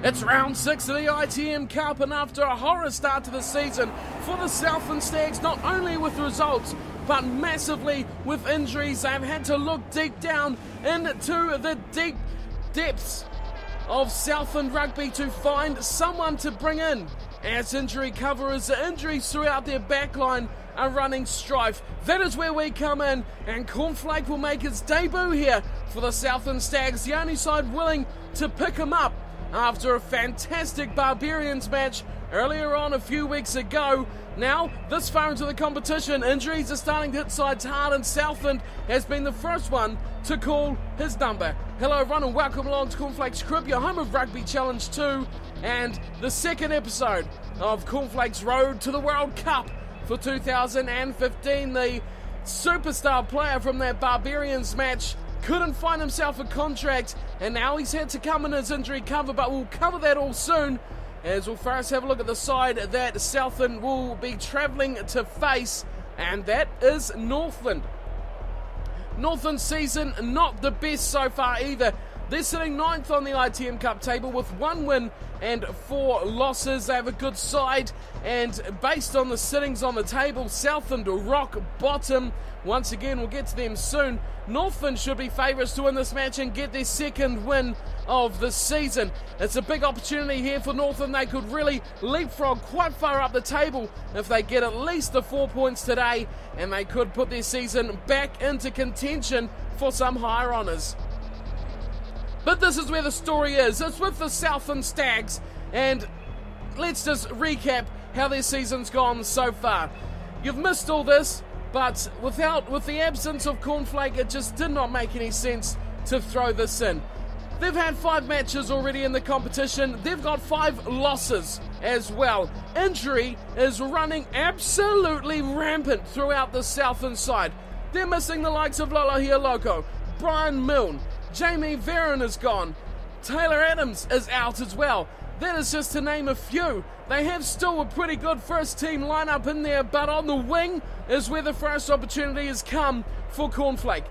It's round 6 of the ITM Cup, and after a horror start to the season for the Southland Stags, not only with results but massively with injuries, they've had to look deep down into the deep depths of Southland rugby to find someone to bring in, as injury coverers, injuries throughout their backline are running strife. That is where we come in, and Cornflake will make his debut here for the Southland Stags, the only side willing to pick him up after a fantastic Barbarians match earlier on a few weeks ago. Now, this far into the competition, injuries are starting to hit sides hard, and Southland has been the first one to call his number. Hello everyone and welcome along to Cornflakes Crib, your home of Rugby Challenge 2, and the second episode of Cornflakes Road to the World Cup for 2015. The superstar player from that Barbarians match couldn't find himself a contract, and now he's had to come in his injury cover, but we'll cover that all soon, as we'll first have a look at the side that Southland will be travelling to face, and that is Northland. Northland's season not the best so far either. They're sitting 9th on the ITM Cup table with 1 win and 4 losses. They have a good side, and based on the sittings on the table, Southland rock bottom. Once again, we'll get to them soon. Northland should be favourites to win this match and get their second win of the season. It's a big opportunity here for Northland. They could really leapfrog quite far up the table if they get at least the 4 points today, and they could put their season back into contention for some higher honours. But this is where the story is. It's with the Southland Stags, and let's just recap how their season's gone so far. You've missed all this, but with the absence of Cornflake, it just did not make any sense to throw this in. They've had 5 matches already in the competition. They've got 5 losses as well. Injury is running absolutely rampant throughout the Southland side. They're missing the likes of Lolohea Loco, Brian Milne, Jamie Veron is gone, Taylor Adams is out as well. That is just to name a few. They have still a pretty good first team lineup in there, but on the wing is where the first opportunity has come for Cornflake.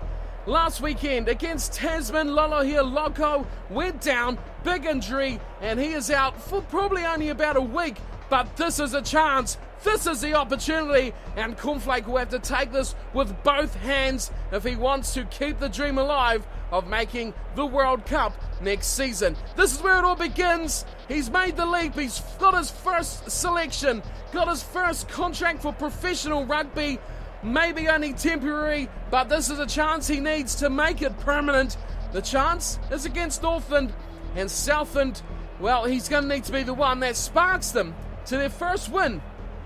Last weekend against Tasman, Lolohea Loco went down, big injury, and he is out for probably only about a week. But this is a chance, this is the opportunity, and Cornflake will have to take this with both hands if he wants to keep the dream alive of making the World Cup next season. This is where it all begins. He's made the leap, he's got his first selection, got his first contract for professional rugby, maybe only temporary, but this is a chance he needs to make it permanent. The chance is against Northland, and Southland, well, he's going to need to be the one that sparks them to their first win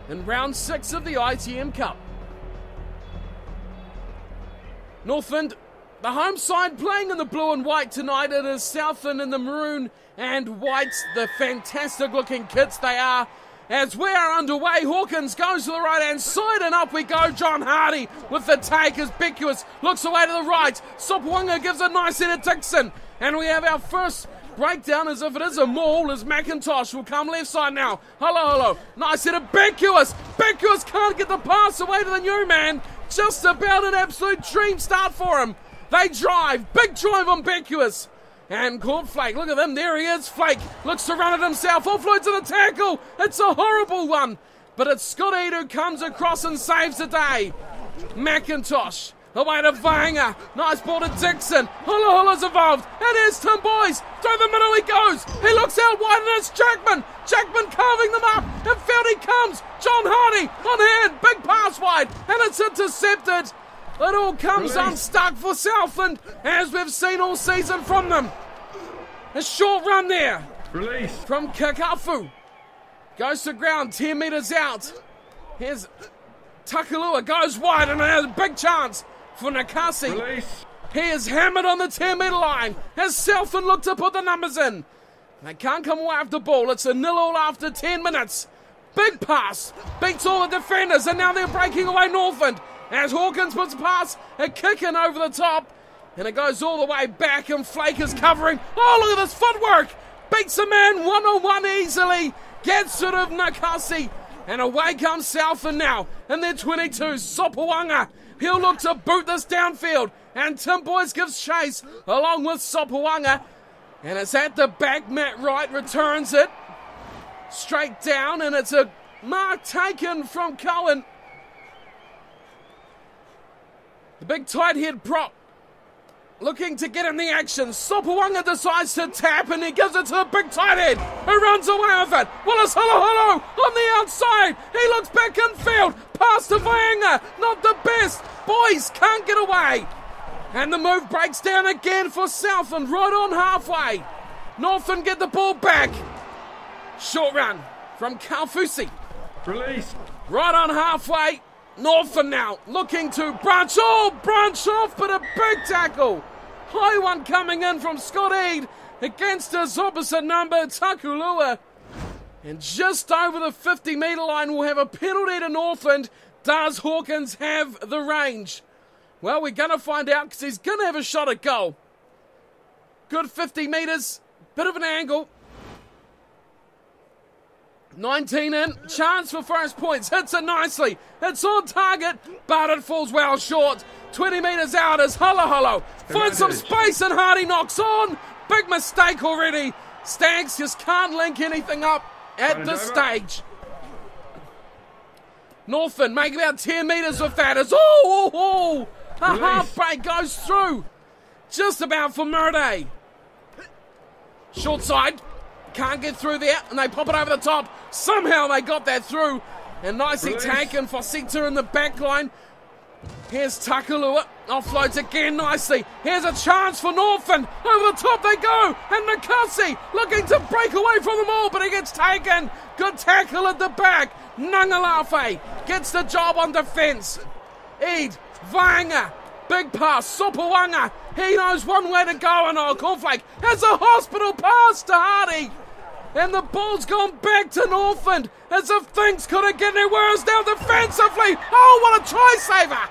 in round 6 of the ITM Cup. Northland, the home side, playing in the blue and white tonight. It is Southland in the maroon and white, the fantastic looking kits they are. As we are underway, Hawkins goes to the right hand side, and up we go. John Hardy with the take as Beckwith looks away to the right. Sopawanga gives a nice hit at Dixon, and we have our first breakdown as if it is a maul, as McIntosh will come left side now. Hello. Nice hit at Beckwith. Beckwith can't get the pass away to the new man. Just about an absolute dream start for him. They drive. Big drive on Beckwith. And Cornflake, look at him, there he is. Flake looks to run it himself. Offload to the tackle. It's a horrible one. But it's Scott who comes across and saves the day. McIntosh away to Vanger. Nice ball to Dixon. Hula's involved. And here's Tim Boys. Through the middle he goes. He looks out wide and it's Jackman. Jackman carving them up. And field he comes. John Hardy on hand. Big pass wide. And it's intercepted. It all comes unstuck for Southland, as we've seen all season from them. A short run there. Release. From Kakafu. Goes to ground, 10 metres out. Here's Takalua, goes wide, and has a big chance for Nakasi. Release. He is hammered on the 10-metre line as Southland look to put the numbers in. They can't come away after the ball. It's a 0-0 after 10 minutes. Big pass. Beats all the defenders, and now they're breaking away Northland. As Hawkins puts a pass, a kick in over the top, and it goes all the way back, and Flake is covering. Oh, look at this footwork! Beats a man one-on-one easily, gets rid of Nakasi, and away comes Southland now, and they're 22. Sopawanga, he'll look to boot this downfield, and Tim Boys gives chase, along with Sopawanga, And it's at the back. Matt Wright returns it. Straight down, and it's a mark taken from Cohen. The big tight head prop looking to get in the action. Sopawanga decides to tap, and he gives it to the big tight head, who runs away with it. Willis Holo on the outside. He looks back in field. Pass to Vaenga. Not the best. Boys can't get away. And the move breaks down again for Southland, right on halfway. Northland get the ball back. Short run from Kaufusi. Release. Right on halfway. Northland now looking to branch off, but a big tackle. High one coming in from Scott Eade against his opposite number, Takulua. And just over the 50-metre line, we'll have a penalty to Northland. Does Hawkins have the range? Well, we're going to find out, because he's going to have a shot at goal. Good 50 metres, bit of an angle. 19 in, chance for first points, hits it nicely, it's on target, but it falls well short. 20 metres out is Holo. Finds some space and Hardy knocks on. Big mistake already. Stags just can't link anything up at this stage. Northland make about 10 metres with that as a half break goes through. Just about for Murday. Short side. Can't get through there, and they pop it over the top. Somehow they got that through, and nicely taken for Sita in the back line. Here's Takulua, offloads again nicely. Here's a chance for Northland. Over the top they go, and Nakasi looking to break away from them all, but he gets taken. Good tackle at the back. Ngangalafe gets the job on defence. Eade, Vaenga, big pass, Sopawanga. He knows one way to go, and Cornflake has a hospital pass to Hardy. And the ball's gone back to Northland, as if things couldn't get any worse now defensively. Oh, what a try saver!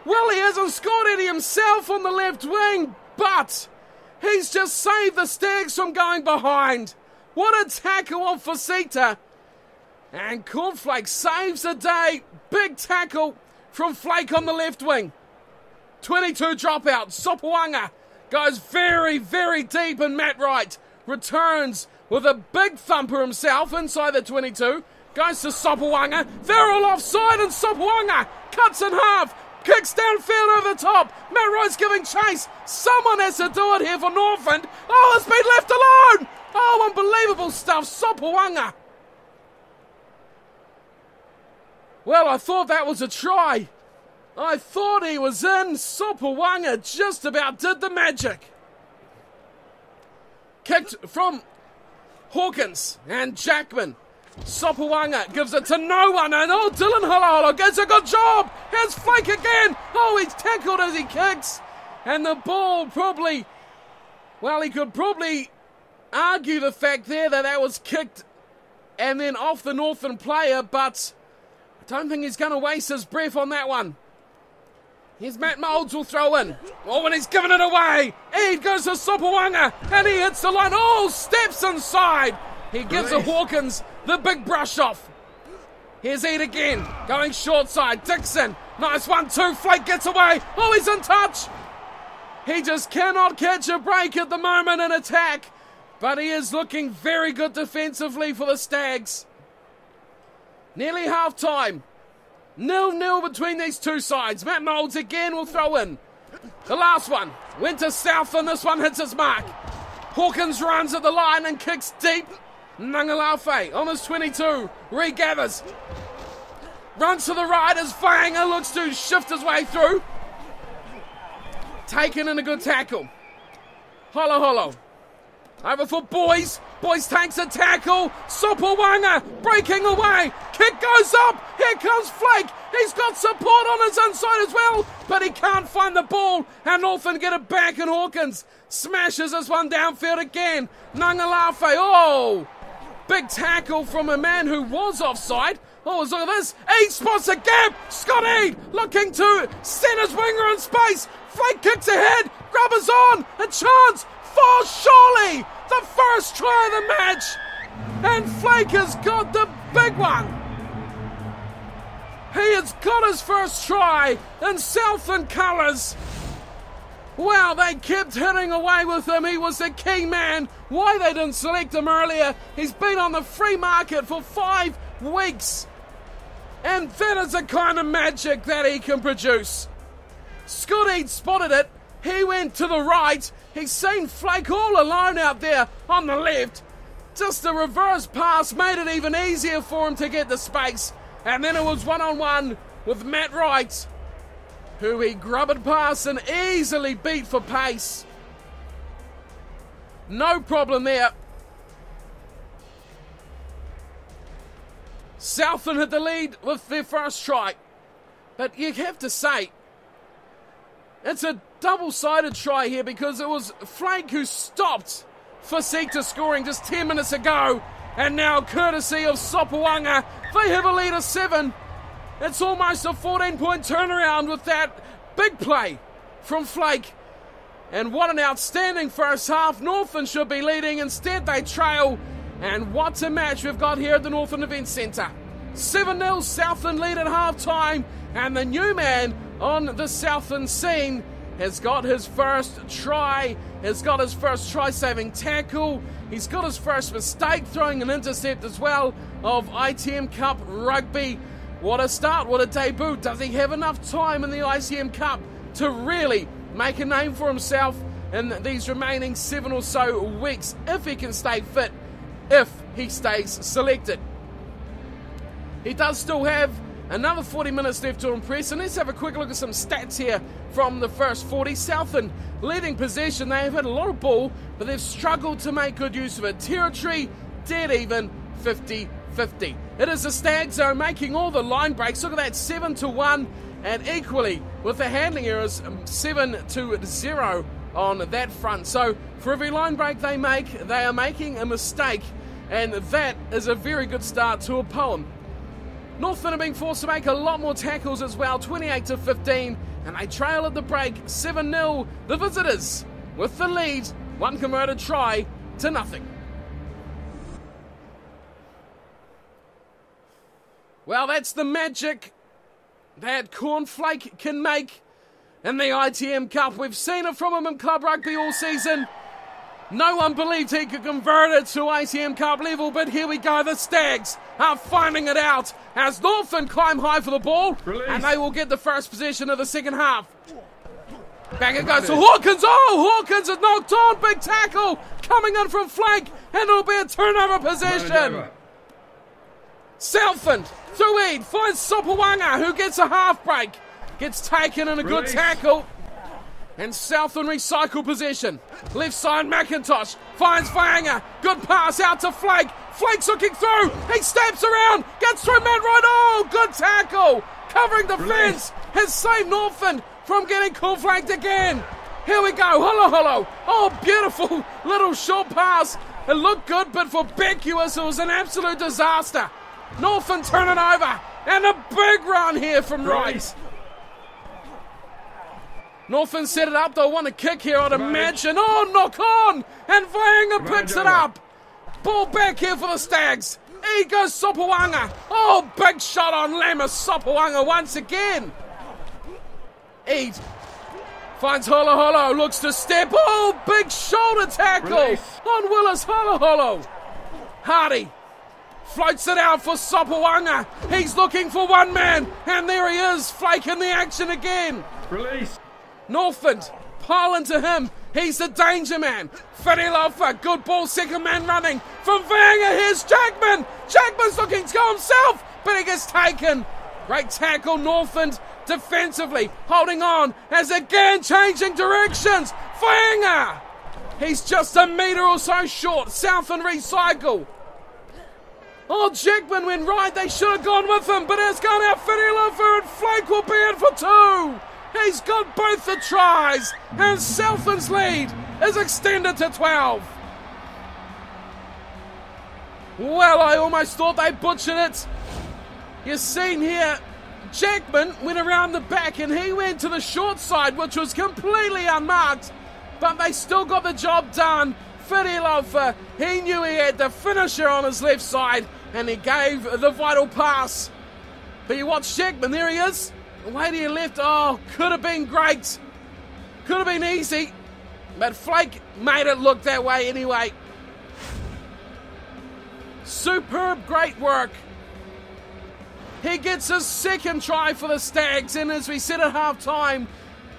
Well, he hasn't scored any himself on the left wing, but he's just saved the Stags from going behind. What a tackle on Fasita. And Cornflake saves the day. Big tackle from Flake on the left wing. 22 dropout. Sopawanga goes very, very deep, and Matt Wright returns with a big thumper himself inside the 22. Goes to Sopawanga. They're all offside, and Sopawanga cuts in half. Kicks downfield over the top. Matt Wright's giving chase. Someone has to do it here for Northland. Oh, it's been left alone. Oh, unbelievable stuff. Sopawanga. Well, I thought that was a try. I thought he was in. Sopawanga just about did the magic. Kicked from Hawkins and Jackman. Sopawanga gives it to no one, and Dylan Holo gets a good job. Here's Flake again. Oh, he's tackled as he kicks. And the ball probably, well, he could probably argue the fact there that was kicked and then off the Northland player, but I don't think he's going to waste his breath on that one. Here's Matt Moulds will throw in. Oh, and he's given it away. Eade goes to Sopawanga, and he hits the line. Oh, steps inside. He gives the Hawkins the big brush off. Here's Eade again, going short side. Dixon, nice 1-2. Flake gets away. Oh, he's in touch. He just cannot catch a break at the moment in attack, but he is looking very good defensively for the Stags. Nearly half time. 0-0 between these two sides. Matt Moulds again will throw in. The last one went to South, and this one hits his mark. Hawkins runs at the line and kicks deep. Ngangalafe on his 22. Regathers. Runs to the right as Vaenga looks to shift his way through. Taken in a good tackle. Holo. Over for Boys. Boys takes a tackle. Sopawanga breaking away. Kick goes up. Here comes Flake. He's got support on his inside as well, but he can't find the ball. And Northland get it back, and Hawkins smashes this one downfield again. Ngangalafe. Oh, big tackle from a man who was offside. Oh, look at this. Eade spots a gap. Scott Eade looking to send his winger in space. Flake kicks ahead. Grubbers on. A chance for surely the first try of the match. And Flake has got the big one. He has got his first try in Southland colours. Wow, they kept hitting away with him. He was the key man. Why they didn't select him earlier? He's been on the free market for 5 weeks. And that is the kind of magic that he can produce. Scotty spotted it. He went to the right. He's seen Flake all alone out there on the left. Just a reverse pass made it even easier for him to get the space. And then it was one-on-one with Matt Wright, who he grubbed past and easily beat for pace. No problem there. Southland had the lead with their first try. But you have to say, it's a double-sided try here because it was Flake who stopped Fasita scoring just 10 minutes ago. And now, courtesy of Sopawanga, they have a lead of 7. It's almost a 14-point turnaround with that big play from Flake. And what an outstanding first half. Northland should be leading. Instead, they trail. And what a match we've got here at the Northland Event Centre. 7-0, Southland lead at half-time. And the new man on the Southland scene has got his first try, has got his first try-saving tackle. He's got his first mistake, throwing an intercept as well of ITM Cup Rugby. What a start, what a debut. Does he have enough time in the ITM Cup to really make a name for himself in these remaining 7 or so weeks, if he can stay fit, if he stays selected? He does still have another 40 minutes left to impress, and let's have a quick look at some stats here from the first 40. Southland leading possession. They have had a lot of ball, but they've struggled to make good use of it. Territory, dead even, 50-50. It is the Stags, though, making all the line breaks. Look at that, 7-1, and equally with the handling errors, 7-0 on that front. So for every line break they make, they are making a mistake, and that is a very good start to a poem. Northland are being forced to make a lot more tackles as well, 28-15, and they trail at the break, 7-0. The visitors with the lead, 1 converted try to nothing. Well, that's the magic that Cornflake can make in the ITM Cup. We've seen it from him in club rugby all season. No one believed he could convert it to ITM Cup level, but here we go. The Stags are finding it out as Northland climb high for the ball. Release. And they will get the first possession of the second half. Back it goes to Hawkins. Oh, Hawkins is knocked on. Big tackle coming in from Flake, and it'll be a turnover possession. Southland through Eid finds Sopawanga, who gets a half break. Gets taken in a good tackle. And Southland recycle possession. Left side, McIntosh finds Faanga. Good pass out to Flake. Flake's looking through. He steps around. Gets through Matt Wright. Oh, good tackle. Covering the fence. Has saved Northland from getting cornflaked again. Here we go. Holo. Oh, beautiful little short pass. It looked good, but for Beckuous, it was an absolute disaster. Northland turn it over. And a big run here from Wright. Northland set it up. They'll want to kick here, I'd imagine. Oh, knock on! And Vainga picks it up. Ball back here for the Stags. Here goes Sopawanga. Oh, big shot on Lamas. Sopawanga once again. Eid finds Holo. Looks to step. Oh, big shoulder tackle on Willis Holo. Hardy floats it out for Sopawanga. He's looking for one man. And there he is. Flake in the action again. Release. Northland pile into him. He's the danger man. Fedilofa, good ball, second man running. From Vanger, here's Jackman. Jackman's looking to go himself, but he gets taken. Great tackle, Northland defensively, holding on as again changing directions. Vanger, he's just a metre or so short. Southland recycle. Oh, Jackman went right. They should have gone with him, but it's gone out Fedilofa, and Flake will be in for 2. He's got both the tries, and Southland's lead is extended to 12. Well, I almost thought they butchered it. You've seen here, Jackman went around the back, and he went to the short side, which was completely unmarked, but they still got the job done. Fedilofa, he knew he had the finisher on his left side, and he gave the vital pass. But you watch Jackman, there he is. Way to your left, oh, could have been great. Could have been easy, but Flake made it look that way anyway. Superb, great work. He gets his second try for the Stags, and as we said at half-time,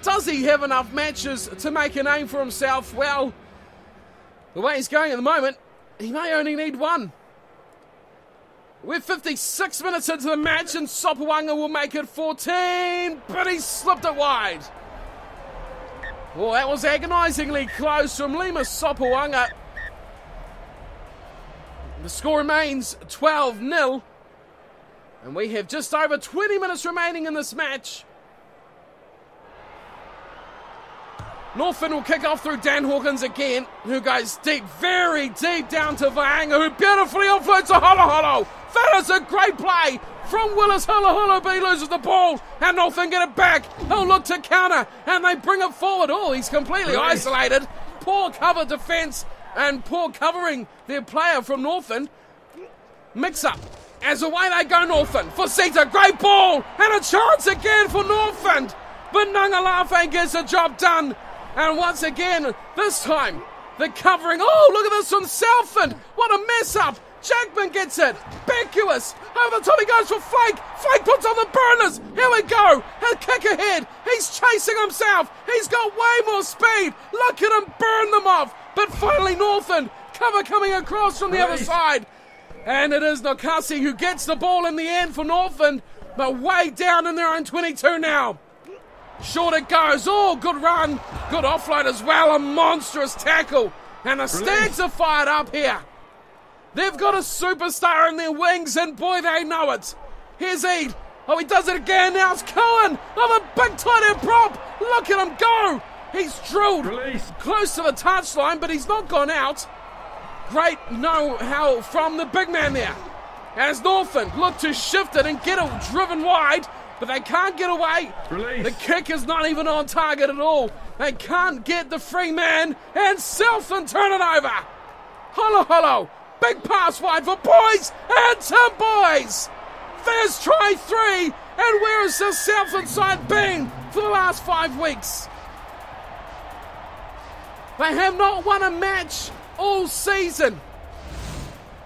does he have enough matches to make a name for himself? Well, the way he's going at the moment, he may only need one. We're 56 minutes into the match, and Sopoaga will make it 14, but he slipped it wide. Well, that was agonisingly close from Lima Sopoaga. The score remains 12-0, and we have just over 20 minutes remaining in this match. Northland will kick off through Dan Hawkins again, who goes deep, very deep down to Vaanga, who beautifully offloads to Holo Holo. That is a great play from Willis Holo Holo, but he loses the ball, and Northland get it back. He'll look to counter, and they bring it forward. Oh, he's completely isolated. Poor cover defence, and poor covering their player from Northland. Mix up. As away they go, Northland. Fosita, great ball, and a chance again for Northland. But Nangalafe gets the job done. And once again, this time, the covering. Oh, look at this from Southland. What a mess up. Jackman gets it. Beckuous. Over the top he goes for Flake. Flake puts on the burners. Here we go. A kick ahead. He's chasing himself. He's got way more speed. Look at him burn them off. But finally Northland. Cover coming across from the other side. And it is Nokasi who gets the ball in the end for Northland. But way down in their own 22 now. Short it goes. Oh, good run. Good offload as well. A monstrous tackle. And the Stags are fired up here. They've got a superstar in their wings, and boy, they know it. Here's Eid. Oh, he does it again. Now it's Cohen. Oh, a big tight end prop. Look at him go. He's drilled close to the touchline, but he's not gone out. Great know-how from the big man there. As Northland look to shift it and get it driven wide, but they can't get away. The kick is not even on target at all. They can't get the free man, and Southland turn it over. Holo Holo. Big pass wide for Boys, and Tim Boys. There's try 3, and where has the Southland side been for the last 5 weeks? They have not won a match all season.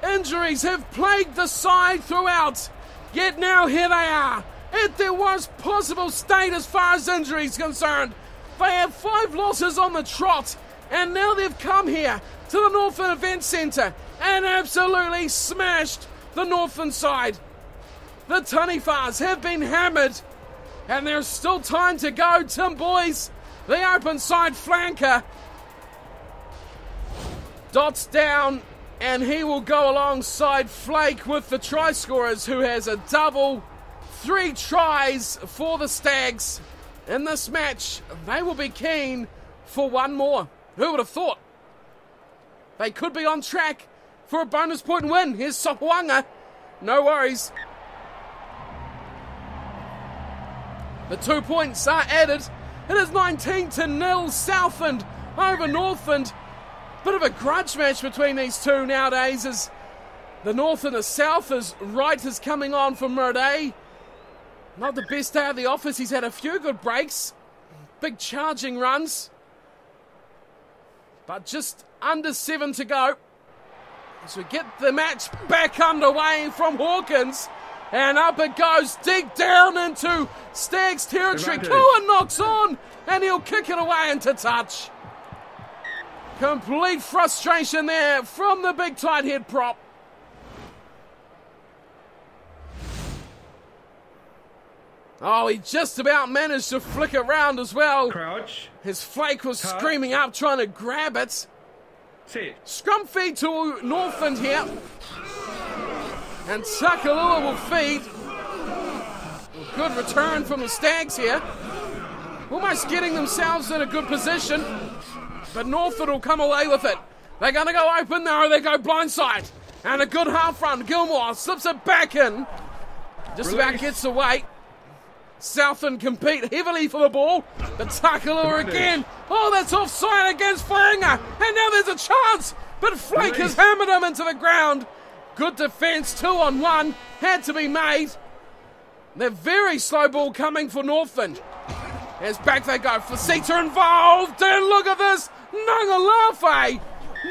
Injuries have plagued the side throughout, yet now here they are, at their worst possible state as far as injuries concerned. They have 5 losses on the trot, and now they've come here to the Northland Event Centre and absolutely smashed the Northland side. The Tanifas have been hammered, and there's still time to go. Tim Boys, the open side flanker, dots down, and he will go alongside Flake with the try scorers, who has a double. 3 tries for the Stags in this match. They will be keen for one more. Who would have thought? They could be on track for a bonus point win. Here's Sopoaga. No worries. The 2 points are added. It is 19-0 Southland over Northland. Bit of a grudge match between these two nowadays, as the North and the South, as Wright is coming on from Murday. Not the best day of the office. He's had a few good breaks. Big charging runs. But just under 7 to go. As we get the match back underway from Hawkins. And up it goes, deep down into Stags territory. Cohen knocks on, and he'll kick it away into touch. Complete frustration there from the big tight head prop. Oh, he just about managed to flick it round as well. Crouch. His Flake was screaming up, trying to grab it. Sit. Scrum feed to Northland here. And Takalua will feed. Good return from the Stags here. Almost getting themselves in a good position. But Northland will come away with it. They're going to go open now, they go blindside. And a good half run. Gilmore slips it back in. Just about gets away. Southland compete heavily for the ball. But Takalua again. Oh, that's offside against Fainga. And now there's a chance. But Flake has hammered him into the ground. Good defence, 2-on-1. Had to be made. They're very slow ball coming for Northland. As back they go, Faceta involved, and look at this, Ngalafe,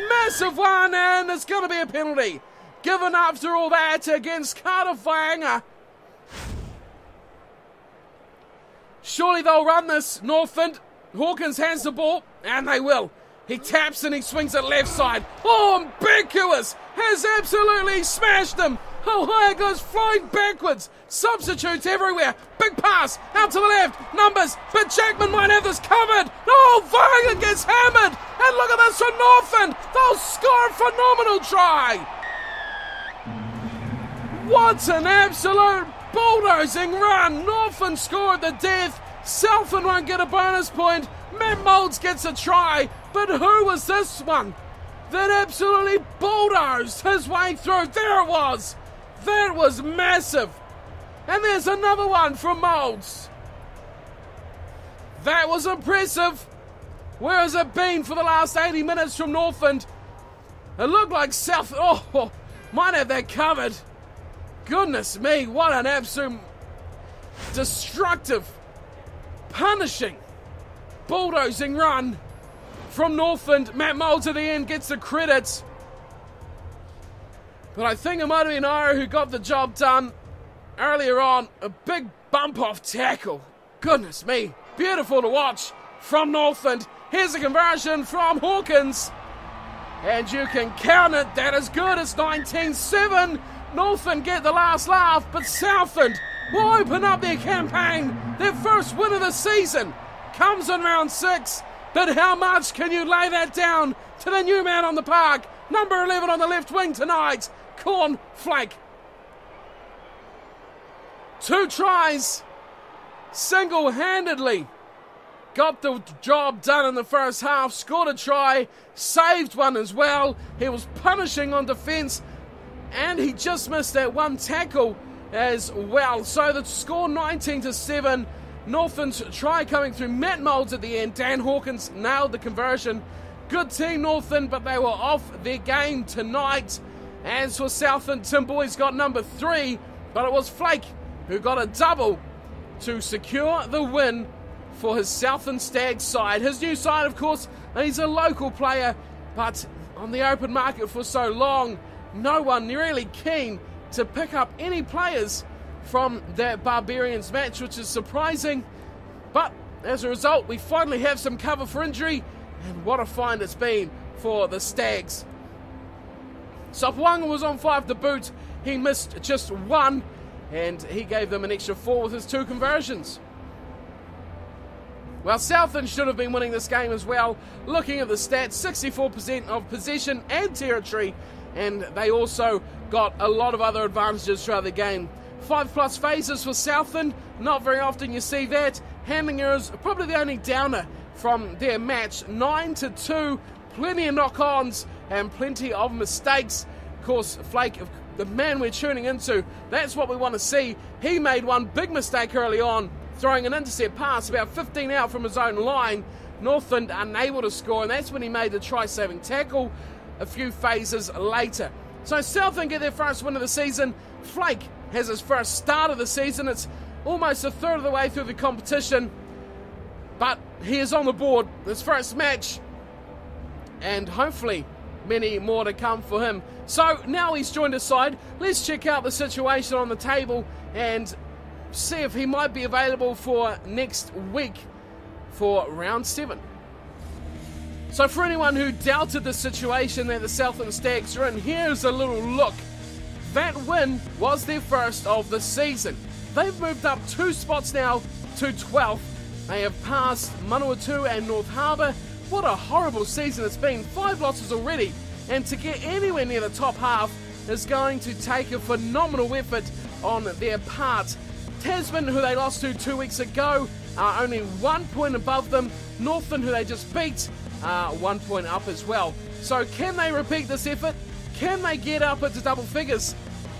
massive one, and there's going to be a penalty given after all that against Carter Whainga. Surely they'll run this, Northland. Hawkins hands the ball, and they will. He taps and he swings it left side. Oh, Ambiguous has absolutely smashed him. Oh, it goes flying backwards. Substitutes everywhere. Big pass out to the left. Numbers, but Jackman might have this covered. Oh, Whainga gets hammered. And look at this from Northland. They'll score a phenomenal try. What an absolute bulldozing run. Northland scored the death. Southland won't get a bonus point. Matt Moulds gets a try. But who was this one that absolutely bulldozed his way through? There it was. That was massive. And there's another one from Moulds. That was impressive. Where has it been for the last 80 minutes from Northland? It looked like South... Oh, might have that covered. Goodness me, what an absolute destructive, punishing, bulldozing run from Northland. Matt Moulds at the end gets the credit. But I think it might have been Ira who got the job done earlier on. A big bump off tackle. Goodness me. Beautiful to watch from Northland. Here's a conversion from Hawkins. And you can count it. That is good. It's 19-7. Northland get the last laugh. But Southland will open up their campaign. Their first win of the season comes in round 6. But how much can you lay that down to the new man on the park? Number 11 on the left wing tonight, Cornflake. 2 tries, single-handedly got the job done in the first half, scored a try, saved one as well. He was punishing on defence, and he just missed that one tackle as well. So the score 19-7. Northland's try coming through Matt Moulds at the end. Dan Hawkins nailed the conversion. Good team, Northland, but they were off their game tonight. As for Southland, Tim Boy's got number 3, but it was Flake who got a double to secure the win for his Southland Stags side. His new side, of course, he's a local player, but on the open market for so long, no one really keen to pick up any players from that Barbarians match, which is surprising. But as a result, we finally have some cover for injury. And what a find it's been for the Stags. Sopuanga was on 5 to boot. He missed just 1, and he gave them an extra 4 with his 2 conversions. Well, Southland should have been winning this game as well. Looking at the stats, 64% of possession and territory, and they also got a lot of other advantages throughout the game. 5+ phases for Southland. Not very often you see that. Handling errors, probably the only downer from their match. 9-2, plenty of knock-ons and plenty of mistakes. Of course, Flake, the man we're tuning into, that's what we want to see. He made one big mistake early on, throwing an intercept pass about 15 out from his own line. Northland unable to score, and that's when he made the try-saving tackle a few phases later. So Southland get their first win of the season. Flake has his first start of the season. It's almost a third of the way through the competition, but he is on the board, his first match, and hopefully many more to come for him. So now he's joined his side. Let's check out the situation on the table and see if he might be available for next week for round 7. So for anyone who doubted the situation that the Southland Stags are in, here's a little look. That win was their first of the season. They've moved up 2 spots now to 12th. They have passed Manawatu and North Harbour. What a horrible season it's been. 5 losses already. And to get anywhere near the top half is going to take a phenomenal effort on their part. Tasman, who they lost to 2 weeks ago, are only 1 point above them. Northland, who they just beat, are 1 point up as well. So can they repeat this effort? Can they get up into double figures?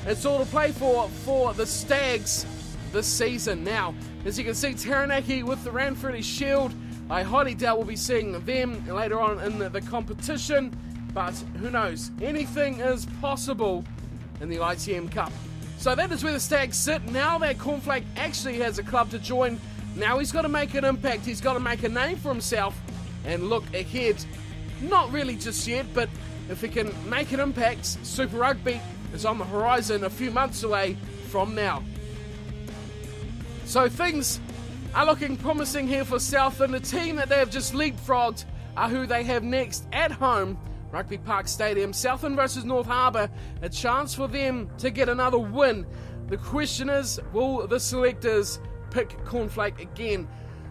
It's all to play for the Stags this season. Now, as you can see, Taranaki with the Ranfurly Shield. I highly doubt we'll be seeing them later on in the competition, but who knows? Anything is possible in the ITM Cup. So that is where the Stags sit. Now that Cornflake actually has a club to join, Now he's got to make an impact, he's got to make a name for himself and look ahead. Not really just yet, but if he can make an impact, Super Rugby is on the horizon a few months away from now. So things are looking promising here for Southland. The team that they have just leapfrogged are who they have next at home, Rugby Park Stadium. Southland versus North Harbour, a chance for them to get another win. The question is, will the selectors pick Cornflake again?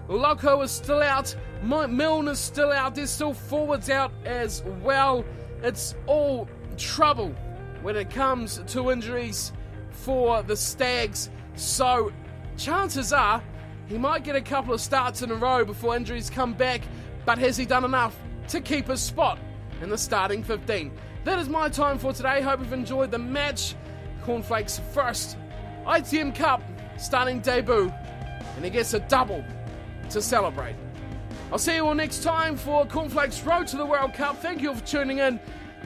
Loco is still out, Milne is still out, there's still forwards out as well. It's all trouble when it comes to injuries for the Stags, so chances are he might get a couple of starts in a row before injuries come back, but has he done enough to keep his spot in the starting 15? That is my time for today. Hope you've enjoyed the match. Cornflakes' first ITM Cup starting debut, and he gets a double to celebrate. I'll see you all next time for Cornflakes' Road to the World Cup. Thank you for tuning in.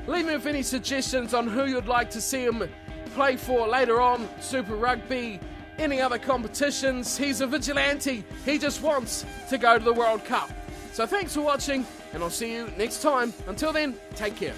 Leave me with any suggestions on who you'd like to see him play for later on, Super Rugby, any other competitions. He's a vigilante. He just wants to go to the World Cup. So thanks for watching, and I'll see you next time. Until then, take care.